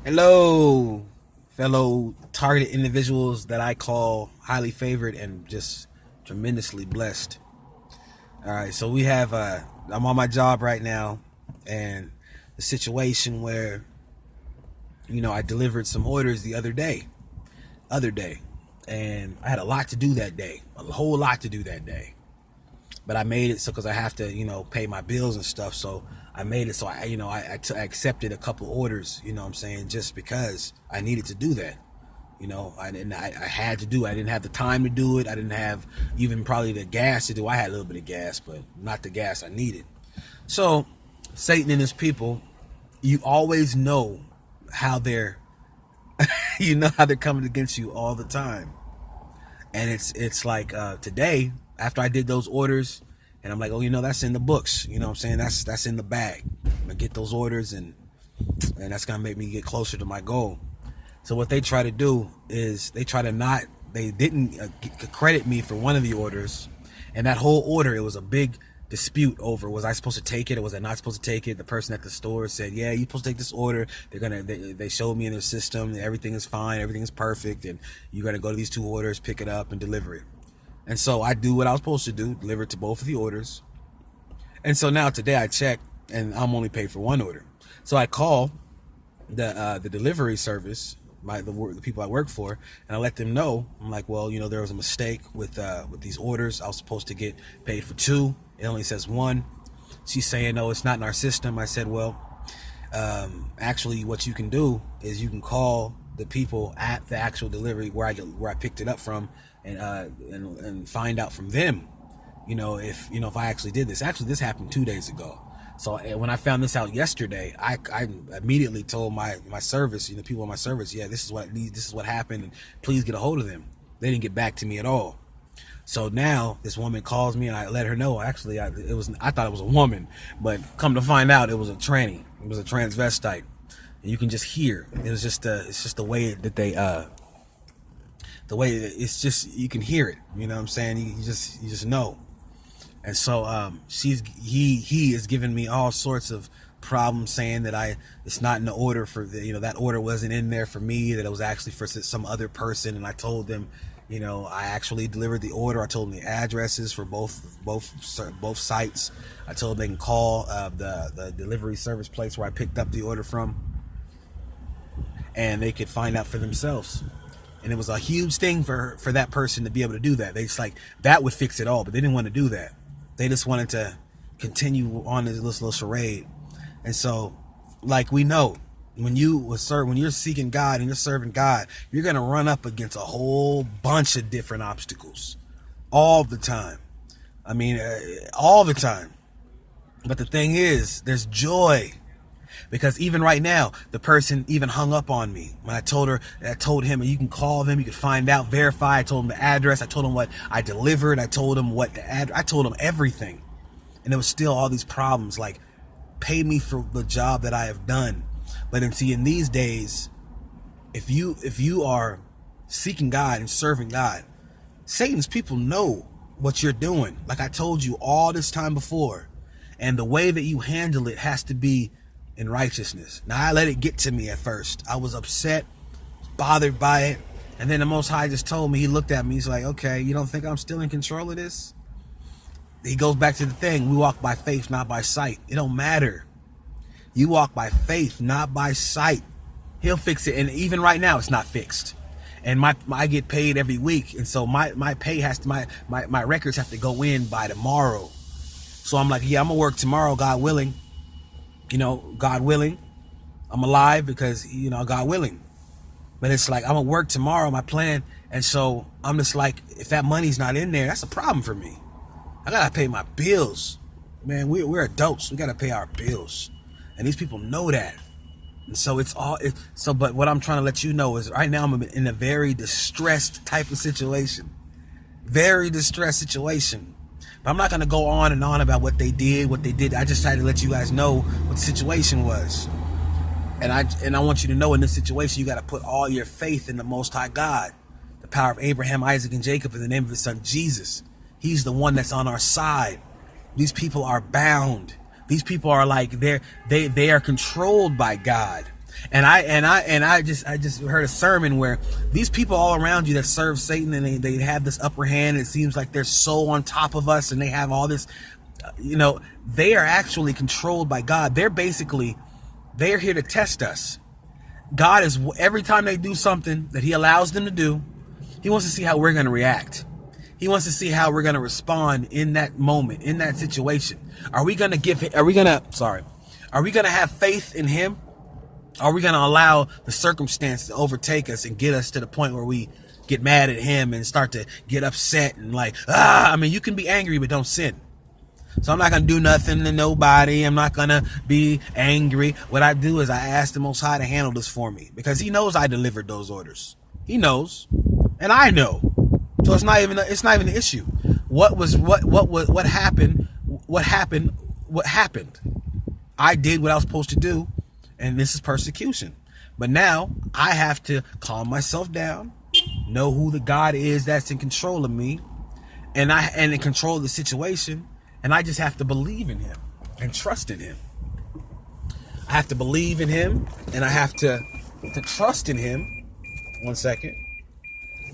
Hello, fellow targeted individuals that I call highly favored and just tremendously blessed. All right, so I'm on my job right now, and the situation where, I delivered some orders the other day, and I had a lot to do that day, a whole lot to do that day. But I made it so because I have to, pay my bills and stuff. So I made it so I accepted a couple orders, what I'm saying, just because I needed to do that. I had to do it. I didn't have the time to do it. I didn't have even probably the gas to do it. I had a little bit of gas, but not the gas I needed. So Satan and his people, you always know how they're, how they're coming against you all the time. And it's like today, after I did those orders, and I'm like, oh, that's in the books. You know what I'm saying? That's in the bag. I'm gonna get those orders, and that's gonna make me get closer to my goal. So what they try to do is they didn't credit me for one of the orders, and that whole order, it was a big dispute over, was I supposed to take it or was I not supposed to take it? The person at the store said, yeah, you're supposed to take this order. They showed me in their system that everything is fine, everything is perfect, and you're gonna go to these two orders, pick it up and deliver it. And so I do what I was supposed to do, deliver it to both of the orders. And so now today I check, and I'm only paid for one order. So I call the delivery service, the people I work for, and I let them know. I'm like, well, there was a mistake with these orders. I was supposed to get paid for two. It only says one. She's saying, no, it's not in our system. I said, well, actually, what you can do is you can call the people at the actual delivery where I picked it up from, and find out from them, if I actually did this. Actually, this happened 2 days ago. So when I found this out yesterday, I immediately told my service, people in my service, yeah, this is what happened, and please get a hold of them. They didn't get back to me at all. So now this woman calls me, and I let her know. Actually, I thought it was a woman, but come to find out, it was a tranny. It was a transvestite, and you can just hear. It's just the way that they it's just, you can hear it. You know what I'm saying? You just know. And so he is giving me all sorts of problems, saying that it's not in the order for that order wasn't in there for me, that it was actually for some other person. And I told them, I actually delivered the order. I told them the addresses for both sites. I told them they can call the delivery service place where I picked up the order from, and they could find out for themselves. And it was a huge thing for that person to be able to do that. They just like, that would fix it all, but they didn't want to do that. They just wanted to continue on this little charade. And so, like, we know, when you're seeking God and you're serving God, you're going to run up against a whole bunch of different obstacles all the time. I mean, all the time. But the thing is, there's joy. Because even right now, the person even hung up on me when I told him, you can call them, you can find out, verify. I told him the address. I told him what I delivered. I told him I told him everything. And there was still all these problems, like, pay me for the job that I have done. But in these days, if you are seeking God and serving God, Satan's people know what you're doing. Like I told you all this time before. And the way that you handle it has to be in righteousness. Now, I let it get to me at first. I was upset, bothered by it. And then the Most High just told me, he looked at me, he's like, okay, you don't think I'm still in control of this? He goes back to the thing, we walk by faith, not by sight. It don't matter. You walk by faith, not by sight. He'll fix it. And even right now, it's not fixed. And I get paid every week. And so my pay has to, my records have to go in by tomorrow. So I'm like, yeah, I'm gonna work tomorrow, God willing. God willing, I'm alive because, God willing. But it's like, I'm gonna work tomorrow, my plan. And so I'm just like, if that money's not in there, that's a problem for me. I gotta pay my bills. Man, we're adults. We gotta pay our bills. And these people know that. And so but what I'm trying to let you know is right now I'm in a very distressed type of situation. Very distressed situation. But I'm not going to go on and on about what they did. I just tried to let you guys know what the situation was. And I want you to know, in this situation, you got to put all your faith in the Most High God, the power of Abraham, Isaac, and Jacob, in the name of his son, Jesus. He's the one that's on our side. These people are bound. These people are like, they are controlled by God. And I just heard a sermon where these people all around you that serve Satan, and they have this upper hand. It seems like they're so on top of us, and they have all this, they are actually controlled by God. They're here to test us. God is, every time they do something that he allows them to do, he wants to see how we're going to react. He wants to see how we're going to respond in that moment, in that situation. Are we going to have faith in him? Are we going to allow the circumstance to overtake us and get us to the point where we get mad at him and start to get upset and you can be angry, but don't sin. So I'm not going to do nothing to nobody. I'm not going to be angry. What I do is I ask the Most High to handle this for me, because he knows I delivered those orders. He knows, and I know. So it's not even an issue. What happened? I did what I was supposed to do, and this is persecution. But now I have to calm myself down, know who the God is that's in control of me, and in control of the situation, and I just have to believe in him and trust in him. I have to believe in him, and I have to trust in him. 1 second.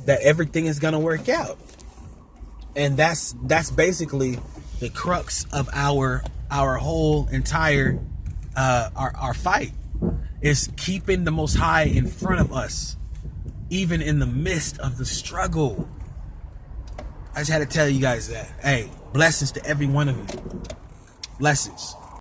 That everything is gonna work out, and that's basically the crux of our whole entire our fight, is keeping the Most High in front of us, even in the midst of the struggle. I just had to tell you guys that. Hey, blessings to every one of you. Blessings.